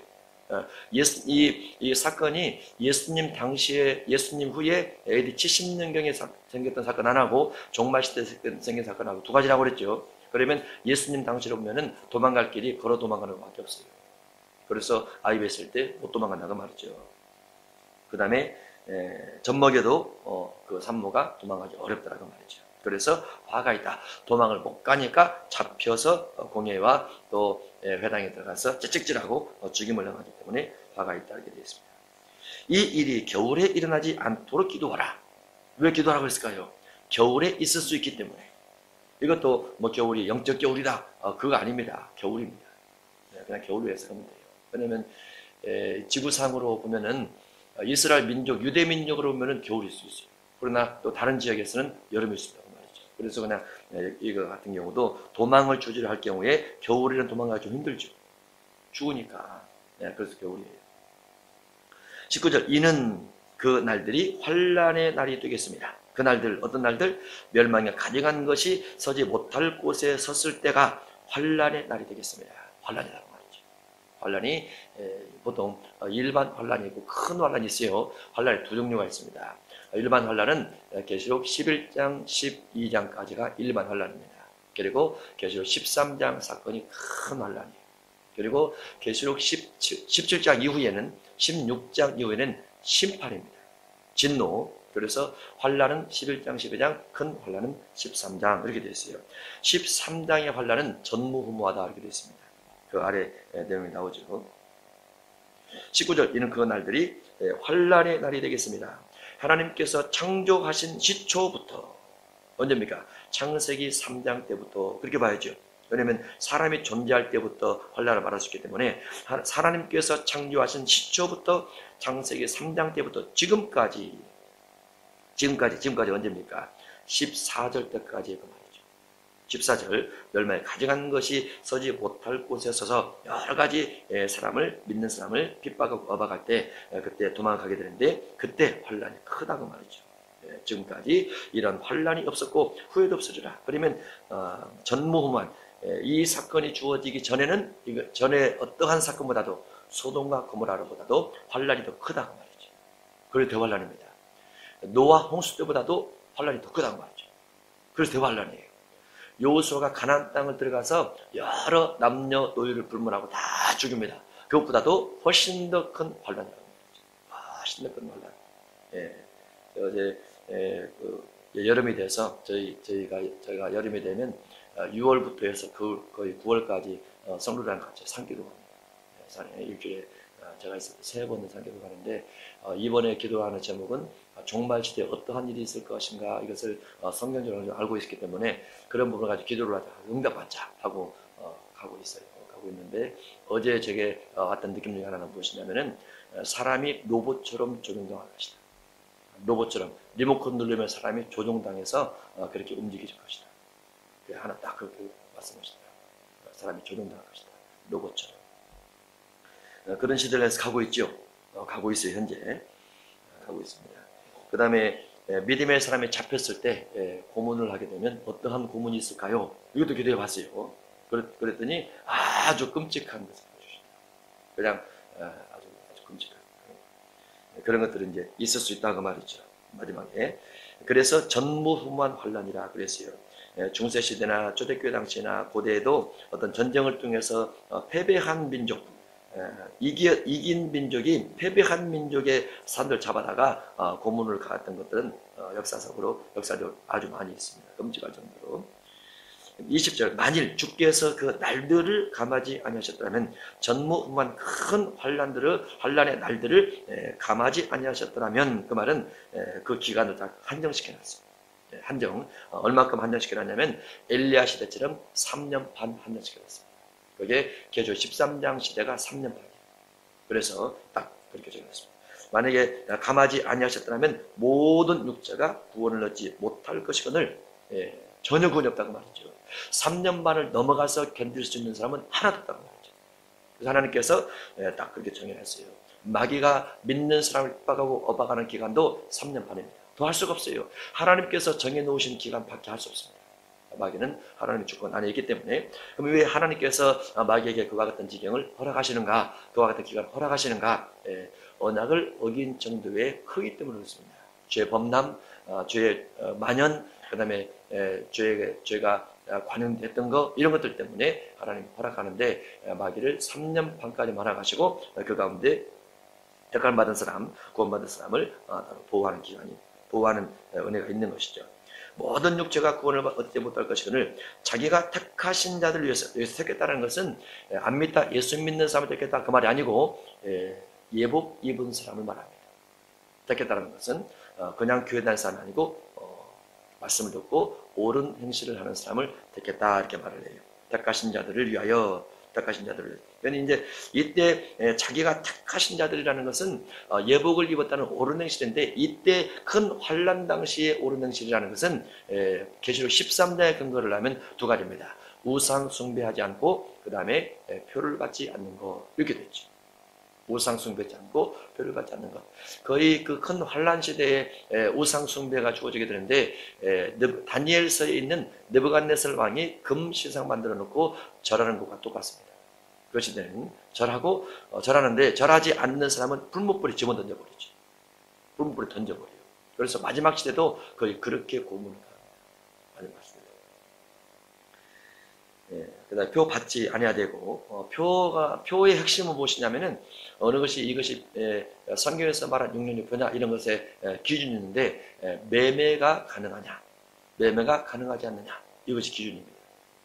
이 사건이 예수님 당시에, 예수님 후에 AD 70년경에 생겼던 사건 하나고 종말 시대에 생긴 사건하고 두 가지라고 그랬죠. 그러면 예수님 당시로 보면은 도망갈 길이 걸어 도망가는 것밖에 없어요. 그래서 아이베 있을 때 못 도망간다고 말이죠. 그 다음에 젖먹여도 그 산모가 도망가기 어렵다고 말이죠. 그래서 화가 있다. 도망을 못 가니까 잡혀서 공회와 또 회당에 들어가서 찌찍질하고 죽임을 당하기 때문에 화가 있다 이렇게 되어 있습니다. 이 일이 겨울에 일어나지 않도록 기도하라. 왜 기도하라고 했을까요? 겨울에 있을 수 있기 때문에. 이것도 뭐 겨울이 영적 겨울이다. 그거 아닙니다. 겨울입니다. 그냥 겨울로 해석하면 돼요. 왜냐면 지구상으로 보면은 이스라엘 민족, 유대 민족으로 보면은 겨울일 수 있어요. 그러나 또 다른 지역에서는 여름일 수 있다고 말이죠. 그래서 그냥 이거 같은 경우도 도망을 주저를 할 경우에 겨울에는 도망가기 좀 힘들죠. 추우니까. 그래서 겨울이에요. 19절 이는 그 날들이 환란의 날이 되겠습니다. 그 날들, 어떤 날들? 멸망에 가증한 것이 서지 못할 곳에 섰을 때가 환란의 날이 되겠습니다. 환란이라고 말이죠. 환란이 보통 일반 환란이 있고 큰 환란이 있어요. 환란이 두 종류가 있습니다. 일반 환란은 계시록 11장, 12장까지가 일반 환란입니다. 그리고 계시록 13장 사건이 큰 환란이에요. 그리고 계시록 17장 이후에는 16장 이후에는 심판입니다. 진노. 그래서 환란은 11장, 12장, 큰 환란은 13장 이렇게 되어 있어요. 13장의 환란은 전무후무하다 이렇게 되어 있습니다. 그 아래 내용이 나오죠. 19절 이는 그 날들이 환란의 날이 되겠습니다. 하나님께서 창조하신 시초부터 언제입니까? 창세기 3장 때부터 그렇게 봐야죠. 왜냐하면 사람이 존재할 때부터 환란을 말할 수 있기 때문에 하나님께서 창조하신 시초부터 창세기 3장 때부터 지금까지 언제입니까? 14절 때까지 그 말이죠. 14절 멸망에 가증한 것이 서지 못할 곳에 서서 여러 가지 사람을 믿는 사람을 핍박하고 업어갈 때 그때 도망가게 되는데 그때 환란이 크다고 말이죠. 지금까지 이런 환란이 없었고 후에도 없어지라. 그러면 전무후무한 이 사건이 주어지기 전에는 전에 어떠한 사건보다도 소돔과 고모라보다도 환란이 더 크다고 말이죠. 그래서 대환란입니다. 노아 홍수 때보다도 환란이 더 크다고 말이죠. 그래서 대환란이에요. 여호수아가 가나안 땅을 들어가서 여러 남녀 노예를 불문하고 다 죽입니다. 그것보다도 훨씬 더 큰 환란이라고 말이죠. 훨씬 더 큰 환란. 어제 여름이 돼서 저희가 여름이 되면 6월부터 해서 거의 9월까지 성도랑 같이 산기도 합니다. 산에 일주일에 제가 있을 때 3번 산기도 가는데 이번에 기도하는 제목은 종말 시대에 어떠한 일이 있을 것인가 이것을 성경적으로 알고 있기 때문에 그런 부분을 가지고 기도를 하자 응답받자 하고 가고 있어요. 가고 있는데 어제 제게 왔던 느낌 중에 하나는 무엇이냐면은 사람이 로봇처럼 조종당할 것이다. 로봇처럼 리모컨 누르면 사람이 조종당해서 그렇게 움직일 것이다. 하나 딱 그렇게 말씀하시다. 사람이 조종당할 것이다. 로봇처럼. 그런 시대에서 가고 있죠. 가고 있어요. 현재. 가고 있습니다. 그 다음에 믿음의 사람이 잡혔을 때 고문을 하게 되면 어떠한 고문이 있을까요? 이것도 기도해 봤어요. 그랬더니 아주 끔찍한 것을 보여주신다. 그냥 아주 끔찍한 그런 것들은 이제 있을 수 있다고 말이죠. 마지막에. 그래서 전무후무한 환란이라 그랬어요. 중세 시대나 초대교회 당시나 고대에도 어떤 전쟁을 통해서 패배한 민족, 이긴 민족이 패배한 민족의 사람들 잡아다가 고문을 가했던 것들은 역사적으로 아주 많이 있습니다. 끔찍할 정도로. 20절 만일 주께서 그 날들을 감하지 아니하셨더라면 전무후무한 큰 환란의 날들을 감하지 아니하셨더라면 그 말은 그 기간을 다 한정시켜놨어요. 한정 얼마큼 한정시켜놨냐면 엘리야 시대처럼 3년 반 한정시켜놨습니다. 그게 계조 13장 시대가 3년 반이에요. 그래서 딱 그렇게 적어놨습니다. 만약에 감하지 아니하셨더라면 모든 육체가 구원을 얻지 못할 것이거늘 전혀 구원이 없다고 말이죠. 3년 반을 넘어가서 견딜 수 있는 사람은 하나도 없다고 말이죠. 그래서 하나님께서 딱 그렇게 정해놨어요. 마귀가 믿는 사람을 핍박하고 업어가는 기간도 3년 반입니다. 더 할 수가 없어요. 하나님께서 정해놓으신 기간밖에 할 수 없습니다. 마귀는 하나님의 주권 안에 있기 때문에. 그럼 왜 하나님께서 마귀에게 그와 같은 지경을 허락하시는가, 그와 같은 기간을 허락하시는가? 언약을 어긴 정도의 크기 때문에 그렇습니다. 죄의 범람, 죄의 만연, 그 다음에 죄가 관영됐던 거, 이런 것들 때문에 하나님이 허락하는데 마귀를 3년 반까지만 허락하시고 그 가운데 택함을 받은 사람, 구원받은 사람을 보호하는 기간이, 보호하는 은혜가 있는 것이죠. 모든 육체가 구원을 얻지 못할 것이거늘 자기가 택하신 자들을 위해서, 여기서 택했다는 것은 안 믿다, 예수 믿는 사람을 택했다 그 말이 아니고 예복 입은 사람을 말합니다. 택했다는 것은 그냥 교회 다니는 사람이 아니고 말씀을 듣고 옳은 행실을 하는 사람을 택했다 이렇게 말을 해요. 택하신 자들을 위하여, 택하신 자들을. 그러니 이제 이때 자기가 택하신 자들이라는 것은 예복을 입었다는 옳은 행실인데, 이때 큰 환란 당시에 옳은 행실이라는 것은 계시록 13장에 근거를 하면 두 가지입니다. 우상 숭배하지 않고 그 다음에 표를 받지 않는 것, 이렇게 됐죠. 우상 숭배하지 않고 표를 받지 않는 것. 거의 그 큰 환란 시대에 우상 숭배가 주어지게 되는데 다니엘서에 있는 느부갓네살 왕이 금 시상 만들어 놓고 절하는 것과 똑같습니다. 그 시대는 절하고 절하는데 절하지 않는 사람은 불못불에 집어던져 버리죠. 불못불에 던져버려요. 그래서 마지막 시대도 거의 그렇게 고문을 합니다. 마지막 시대. 그다음에 표 받지 아니야 되고 표의 핵심은 무엇이냐면은 어느 것이 이것이 성경에서 말한 666 표냐 이런 것에 기준이 있는데 매매가 가능하냐, 매매가 가능하지 않느냐, 이것이 기준입니다.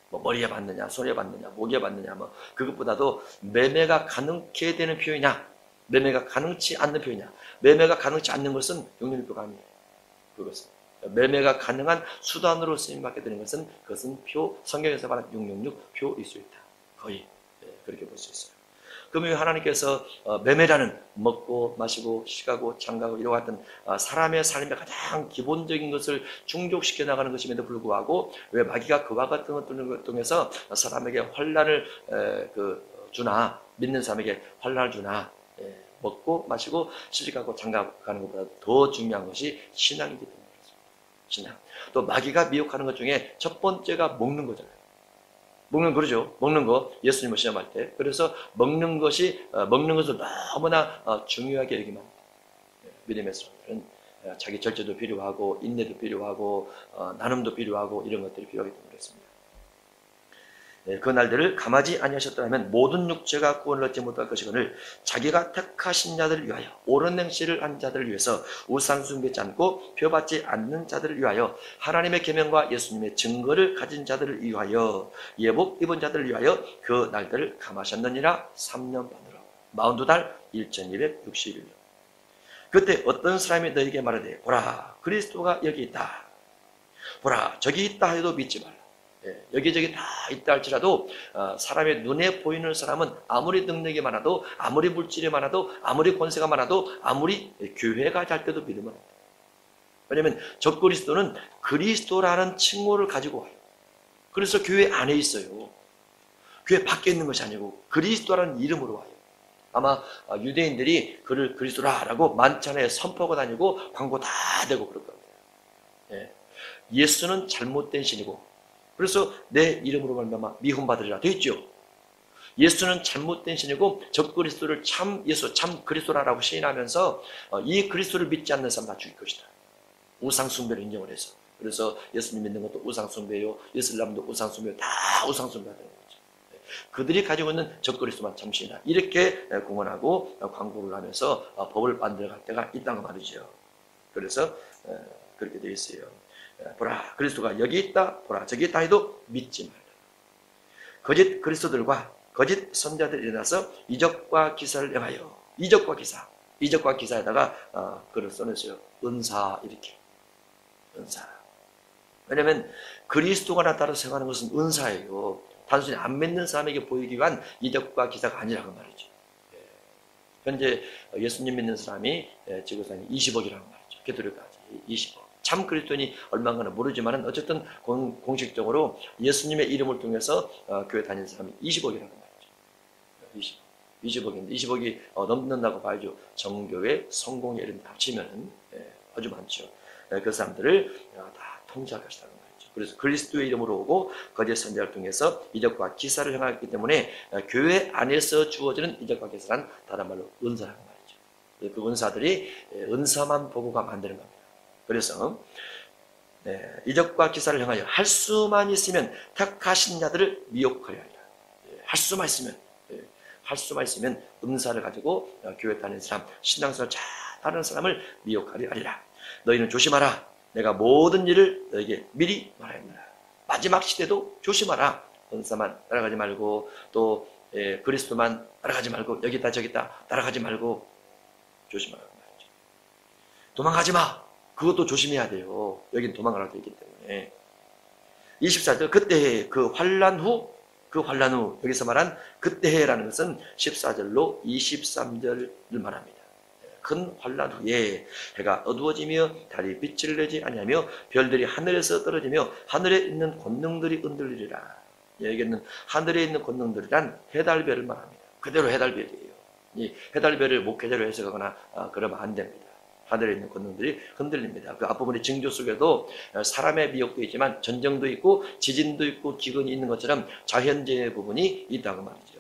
뭐 머리에 받느냐, 손에 받느냐, 목에 받느냐, 뭐 그것보다도 매매가 가능케 되는 표현이냐, 매매가 가능치 않는 표현이냐. 매매가 가능치 않는 것은 666표가 아니에요. 그것은 매매가 가능한 수단으로 쓰임받게 되는 것은 그것은 성경에서 말하는 666 표일 수 있다. 거의 그렇게 볼 수 있어요. 그러면 하나님께서 매매라는 먹고 마시고 쉬가고 장가고 이와 같은 사람의 삶의 가장 기본적인 것을 충족시켜 나가는 것임에도 불구하고 왜 마귀가 그와 같은 것들을 통해서 사람에게 환난을 주나, 믿는 사람에게 환난을 주나, 먹고 마시고 시집가고 장가가는 것보다 더 중요한 것이 신앙이기 때문에 그렇습니다. 신앙. 또 마귀가 미혹하는 것 중에 첫 번째가 먹는 거잖아요. 먹는 거죠. 먹는 거. 예수님을 시험할 때. 그래서 먹는 것을 너무나 중요하게 여기만 합니다. 믿음의 사람들은 자기 절제도 필요하고 인내도 필요하고 나눔도 필요하고 이런 것들이 필요하기 때문에 그렇습니다. 그 날들을 감하지 아니하셨더라면 모든 육체가 구원을 얻지 못할 것이거늘 자기가 택하신 자들을 위하여, 옳은 행실을 한 자들을 위해서, 우상 숭배하지 않고 표받지 않는 자들을 위하여, 하나님의 계명과 예수님의 증거를 가진 자들을 위하여, 예복 입은 자들을 위하여 그 날들을 감하셨느니라. 3년 반으로 42달 1261년. 그때 어떤 사람이 너에게 말하되 보라 그리스도가 여기 있다, 보라 저기 있다 해도 믿지 말라. 여기저기 다 있다 할지라도 사람의 눈에 보이는 사람은 아무리 능력이 많아도, 아무리 물질이 많아도, 아무리 권세가 많아도, 아무리 교회가 잘 때도 믿으면 안 돼요. 왜냐하면 적그리스도는 그리스도라는 칭호를 가지고 와요. 그래서 교회 안에 있어요. 교회 밖에 있는 것이 아니고 그리스도라는 이름으로 와요. 아마 유대인들이 그를 그리스도라라고 만찬에 선포하고 다니고 광고 다 대고 그럴 겁니다. 예수는 잘못된 신이고 그래서 내 이름으로 말미암아 미움받으리라 되어 있죠. 예수는 잘못된 신이고 적그리스도를 참 예수, 참 그리스도라고 시인하면서 이 그리스도를 믿지 않는 사람 다 죽일 것이다. 우상숭배를 인정을 해서. 그래서 예수님 믿는 것도 우상숭배요, 이슬람도 우상숭배요, 다 우상숭배가 되는 거죠. 그들이 가지고 있는 적그리스도만 참 신이다. 이렇게 공언하고 광고를 하면서 법을 만들어갈 때가 있다는 말이죠. 그래서 그렇게 되어 있어요. 보라 그리스도가 여기 있다 보라 저기 있다 해도 믿지 말라. 거짓 그리스도들과 거짓 선자들이 일어나서 이적과 기사를 행하여 이적과 기사에다가 글을 써냈어요. 은사 이렇게 은사. 왜냐하면 그리스도가 나타나서 행하는 것은 은사예요. 단순히 안 믿는 사람에게 보이기 위한 이적과 기사가 아니라고 말이죠. 현재 예수님 믿는 사람이 지구상에 20억이라고 말이죠. 개토릭까지 20억. 참 그리스도인이 얼마나 모르지만 어쨌든 공식적으로 예수님의 이름을 통해서 교회 다니는 사람이 20억이라고 말이죠. 20억인데 20억이 넘는다고 봐야죠. 정교회, 성공의 이름 다 합치면 아주 많죠. 그 사람들을 다 통제할 것이라는 말이죠. 그래서 그리스도의 이름으로 오고 거짓 선자를 통해서 이적과 기사를 행하기 때문에 교회 안에서 주어지는 이적과 기사란 다른 말로 은사라는 말이죠. 그 은사들이 은사만 보고가 만드는 겁니다. 그래서 이적과 기사를 행하여 할 수만 있으면 택하신 자들을 미혹하려 하리라. 할 수만 있으면 은사를 가지고 교회 다니는 사람, 신앙생활 잘하는 사람을 미혹하려 하리라. 너희는 조심하라. 내가 모든 일을 너에게 미리 말하였노라. 마지막 시대도 조심하라. 은사만 따라가지 말고 또 그리스도만 따라가지 말고 여기 있다 저기 있다 따라가지 말고 조심하라고 말이죠. 도망가지 마. 그것도 조심해야 돼요. 여긴 도망가라고 되어 있기 때문에. 24절 그때에 그 환란 후 여기서 말한 그때해라는 것은 14절로 23절을 말합니다. 큰 환란 후에 해가 어두워지며 달이 빛을 내지 아니하며 별들이 하늘에서 떨어지며 하늘에 있는 권능들이 흔들리리라. 여기는 하늘에 있는 권능들이란 해달별을 말합니다. 그대로 해달별이에요. 이 해달별을 목회자로 해석하거나 그러면 안 됩니다. 하늘에 있는 권능들이 흔들립니다. 그 앞부분의 징조 속에도 사람의 미혹도 있지만 전쟁도 있고 지진도 있고 기근이 있는 것처럼 자현재의 부분이 있다고 말이죠.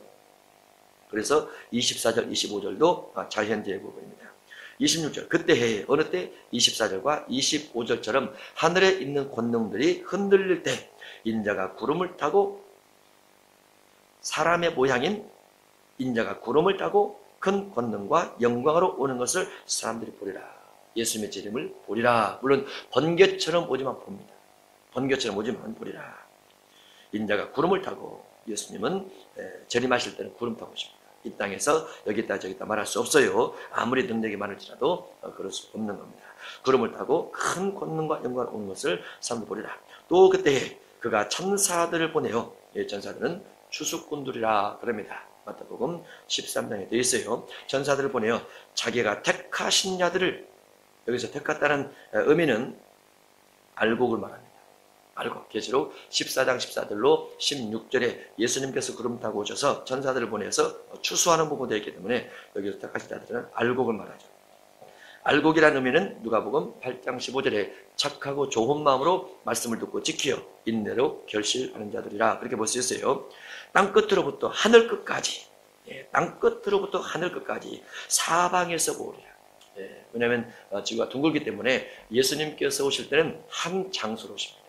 그래서 24절, 25절도 자현재의 부분입니다. 26절, 그때 해에 어느 때 24절과 25절처럼 하늘에 있는 권능들이 흔들릴 때 인자가 구름을 타고 사람의 모양인 인자가 구름을 타고 큰 권능과 영광으로 오는 것을 사람들이 보리라. 예수님의 재림을 보리라. 물론 번개처럼 오지만 봅니다. 번개처럼 오지만 보리라. 인자가 구름을 타고 예수님은 재림하실 때는 구름 타고 오십니다. 이 땅에서 여기 있다 저기 있다 말할 수 없어요. 아무리 능력이 많을지라도 그럴 수 없는 겁니다. 구름을 타고 큰 권능과 영광으로 오는 것을 사람들이 보리라. 또 그때 그가 천사들을 보내요. 천사들은 추수꾼들이라 그럽니다. 마태복음 13장에 되어 있어요. 천사들을 보내요. 자기가 택하신 자들을, 여기서 택했다는 의미는 알곡을 말합니다. 알곡. 계시록 14장 14절로 16절에 예수님께서 구름 타고 오셔서 천사들을 보내서 추수하는 부분이 되어 있기 때문에 여기서 택하신 자들은 알곡을 말하죠. 알곡이라는 의미는 누가복음 8장 15절에 착하고 좋은 마음으로 말씀을 듣고 지키어 인내로 결실하는 자들이라 그렇게 볼 수 있어요. 땅끝으로부터 하늘끝까지, 땅끝으로부터 하늘끝까지 사방에서 보리라. 왜냐하면 지구가 둥글기 때문에 예수님께서 오실 때는 한 장소로 오십니다.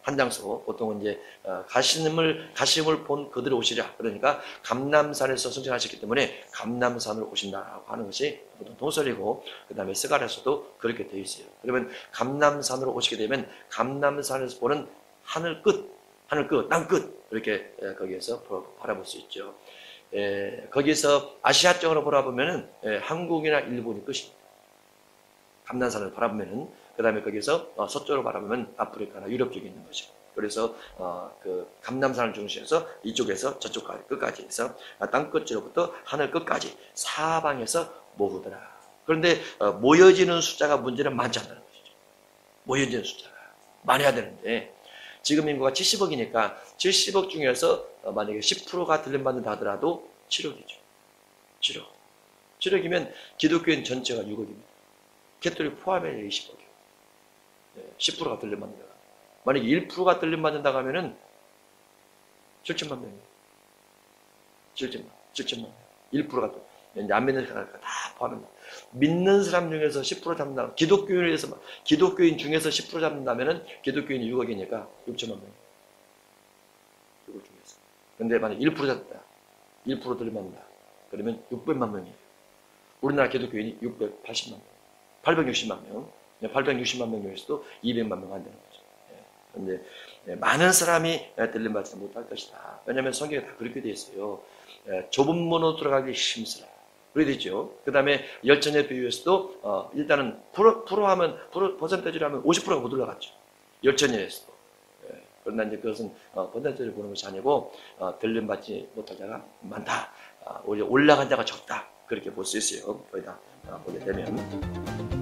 한 장소, 보통은 이제 가심을 본 그들이 오시랴. 그러니까 감람산에서 승천하셨기 때문에 감람산으로 오신다고 하는 것이 보통 동설이고, 그 다음에 스가랴서도 그렇게 되어 있어요. 그러면 감람산으로 오시게 되면 감람산에서 보는 하늘 끝, 땅 끝, 이렇게 거기에서 바라볼 수 있죠. 거기서 아시아 쪽으로 바라보면은 한국이나 일본이 끝입니다. 감람산을 바라보면은, 그 다음에 거기서 서쪽으로 바라보면 아프리카나 유럽 쪽에 있는 것이고, 그래서 그 감람산을 중심해서 이쪽에서 저쪽까지 끝까지 해서 땅 끝으로부터 하늘 끝까지 사방에서 모으더라. 그런데 모여지는 숫자가 문제는 많지 않다는 것이죠. 모여지는 숫자가 많아야 되는데 지금 인구가 70억이니까 70억 중에서 만약에 10%가 들림받는다 하더라도 7억이죠. 7억이면 기독교인 전체가 6억입니다. 캐톨릭 포함해 20억이에요. 10%가 들림받는다. 만약에 1%가 들림받는다고 하면은 7천만 명이에요. 7천만 명. 1%가 또 안 믿는 사람을 다 포함한다. 믿는 사람 중에서 10% 잡는다. 기독교인 중에서 10% 잡는다면은 기독교인이 6억이니까 6천만 명. 6억 중에서. 근데 만약 1% 잡는다. 1% 들림받는다. 그러면 600만 명이에요. 우리나라 기독교인이 680만 명. 860만 명. 860만 명 중에서도 200만 명 안 되는 거죠. 근데 많은 사람이 들림받지 못할 것이다. 왜냐하면 성경에 다 그렇게 되어 있어요. 좁은 문으로 들어가기 힘쓰라. 그렇게 되죠. 그 다음에 열전의 비유에서도 일단은 프로하면 퍼센테이지로 하면 50%가 못 올라갔죠. 열전에서도. 그러나 이제 그것은 퍼센테이지를 보는 것이 아니고 들림받지 못할 자가 많다. 오히려 올라간 자가 적다. 그렇게 볼 수 있어요. 거의 다 보게 되면.